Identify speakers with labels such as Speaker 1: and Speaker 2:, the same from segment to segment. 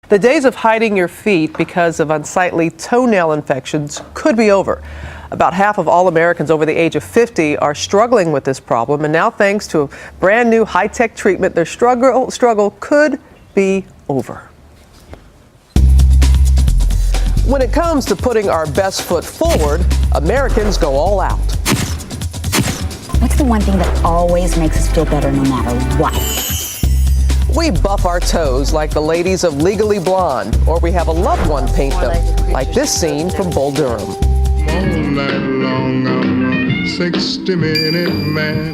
Speaker 1: The days of hiding your feet because of unsightly toenail infections could be over. About half of all Americans over the age of 50 are struggling with this problem, and now thanks to a brand new high-tech treatment, their struggle could be over. When it comes to putting our best foot forward, Americans go all out.
Speaker 2: What's the one thing that always makes us feel better no matter what?
Speaker 1: We buff our toes like the ladies of Legally Blonde, or we have a loved one paint them, like this scene from Bull Durham.
Speaker 3: All night long, I'm a 60-minute man.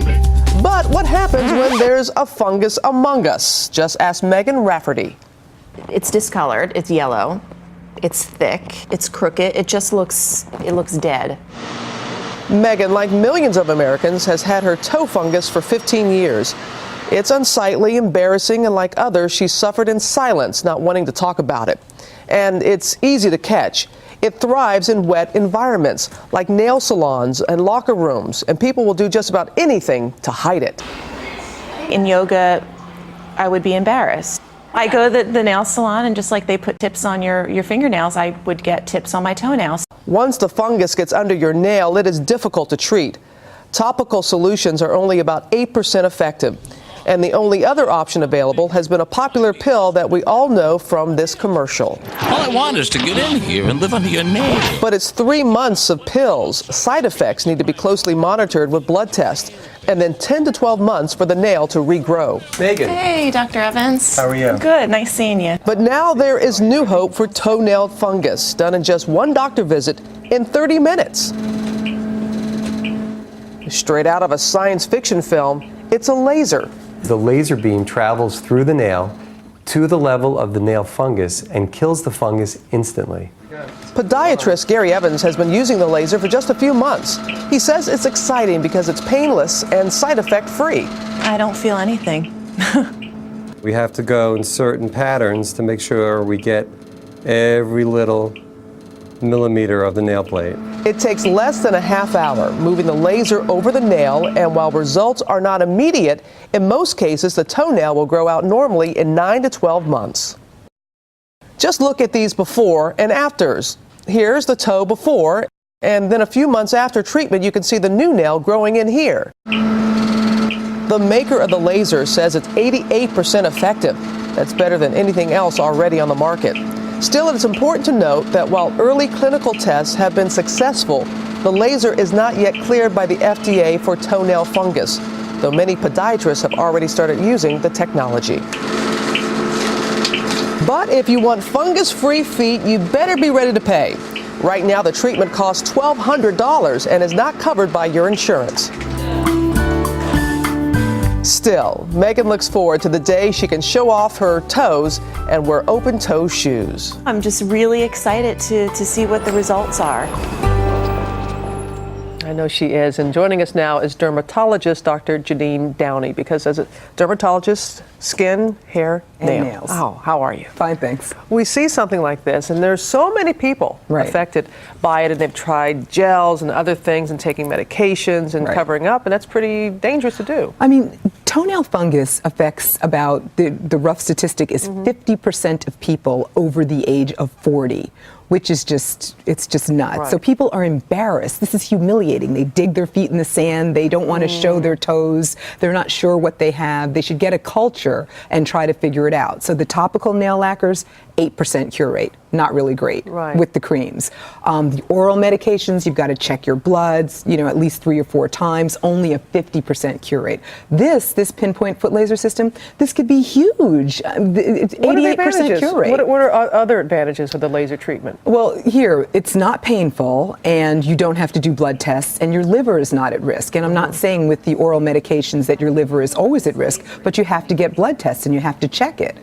Speaker 1: But what happens when there's a fungus among us? Just ask Megan Rafferty.
Speaker 4: It's discolored, it's yellow, it's thick, it's crooked, it looks dead.
Speaker 1: Megan, like millions of Americans, has had her toe fungus for 15 years. It's unsightly, embarrassing, and like others, she suffered in silence, not wanting to talk about it. And it's easy to catch. It thrives in wet environments, like nail salons and locker rooms, and people will do just about anything to hide it.
Speaker 4: In yoga, I would be embarrassed. I go to the nail salon, and just like they put tips on your fingernails, I would get tips on my toenails.
Speaker 1: Once the fungus gets under your nail, it is difficult to treat. Topical solutions are only about 8% effective. And the only other option available has been a popular pill that we all know from this commercial.
Speaker 5: All I want is to get in here and live under your nail.
Speaker 1: But it's 3 months of pills. Side effects need to be closely monitored with blood tests, and then 10 to 12 months for the nail to regrow.
Speaker 6: Megan.
Speaker 4: Hey, Dr. Evans.
Speaker 6: How are you?
Speaker 4: Good, nice seeing you.
Speaker 1: But now there is new hope for toenail fungus, done in just one doctor visit in 30 minutes. Straight out of a science fiction film, it's a laser.
Speaker 6: The laser beam travels through the nail to the level of the nail fungus and kills the fungus instantly.
Speaker 1: Podiatrist Gary Evans has been using the laser for just a few months. He says it's exciting because it's painless and side effect free.
Speaker 4: I don't feel anything.
Speaker 6: We have to go in certain patterns to make sure we get every little millimeter of the nail plate.
Speaker 1: It takes less than a half hour moving the laser over the nail, and while results are not immediate, in most cases the toenail will grow out normally in 9 to 12 months. Just look at these before and afters. Here's the toe before, and then a few months after treatment you can see the new nail growing in here. The maker of the laser says it's 88% effective. That's better than anything else already on the market. Still, it's important to note that while early clinical tests have been successful, the laser is not yet cleared by the FDA for toenail fungus, though many podiatrists have already started using the technology. But if you want fungus-free feet, you better be ready to pay. Right now, the treatment costs $1,200 and is not covered by your insurance. Still, Megan looks forward to the day she can show off her toes and wear open-toe shoes.
Speaker 4: I'm just really excited to see what the results are.
Speaker 1: I know she is. And joining us now is dermatologist Dr. Janine Downey, because as a dermatologist, skin, hair,
Speaker 7: and nails.
Speaker 1: Oh, how are you?
Speaker 7: Fine, thanks.
Speaker 1: We see something like this, and there's so many people affected by it, and they've tried gels and other things and taking medications and covering up, and that's pretty dangerous to do.
Speaker 7: I mean, toenail fungus affects about, the rough statistic is 50% of people over the age of 40. Which is it's just nuts.
Speaker 1: Right.
Speaker 7: So people are embarrassed. This is humiliating. They dig their feet in the sand. They don't want to show their toes. They're not sure what they have. They should get a culture and try to figure it out. So the topical nail lacquers, 8% cure rate. Not really great with the creams. The oral medications, you've got to check your bloods, at least 3 or 4 times, only a 50% cure rate. This pinpoint foot laser system, this could be huge. It's 88% cure rate.
Speaker 1: What are other advantages of the laser treatment?
Speaker 7: Well, here, it's not painful, and you don't have to do blood tests, and your liver is not at risk. And I'm not saying with the oral medications that your liver is always at risk, but you have to get blood tests and you have to check it.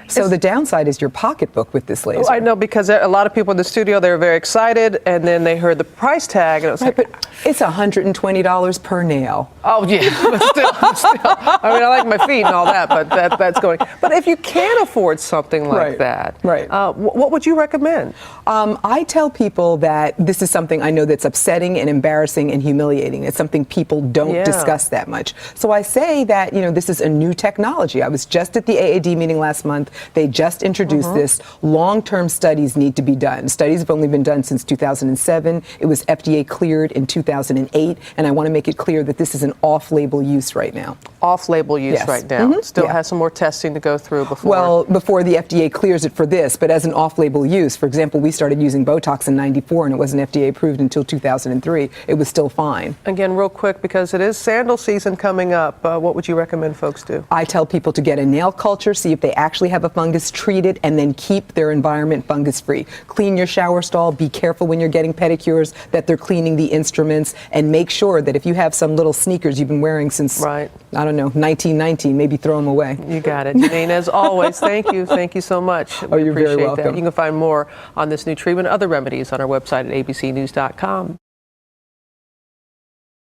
Speaker 7: So the downside is your pocketbook with this laser.
Speaker 1: I know, because a lot of people in the studio, they were very excited, and then they heard the price tag, and it was
Speaker 7: but it's $120 per nail.
Speaker 1: Oh, yeah. But still, I mean, I like my feet and all that, but that's going. But if you can't afford something like that, what would you recommend?
Speaker 7: I tell people that this is something I know that's upsetting and embarrassing and humiliating. It's something people don't discuss that much. So I say that, this is a new technology. I was just at the AAD meeting last month. They just introduced this. Long-term studies need to be done. Studies have only been done since 2007. It was FDA cleared in 2008, and I want to make it clear that this is an off-label use right now.
Speaker 1: Off-label use
Speaker 7: Yes.
Speaker 1: right now. Still
Speaker 7: Yeah.
Speaker 1: has some more testing to go through before.
Speaker 7: Well, before the FDA clears it for this, but as an off-label use, for example, we started using Botox in '94 and it wasn't FDA approved until 2003. It was still fine.
Speaker 1: Again, real quick, because it is sandal season coming up, what would you recommend folks do?
Speaker 7: I tell people to get a nail culture, see if they actually have a fungus, treat it, and then keep their environment fungus-free. Clean your shower stall. Be careful when you're getting pedicures that they're cleaning the instruments, and make sure that if you have some little sneakers you've been wearing since, I don't know, 1919, maybe throw them away.
Speaker 1: You got it. Janine, as always, thank you. Thank you so much.
Speaker 7: Oh, you're very
Speaker 1: Appreciate
Speaker 7: welcome.
Speaker 1: that. You can find more on this new treatment and other remedies on our website at abcnews.com.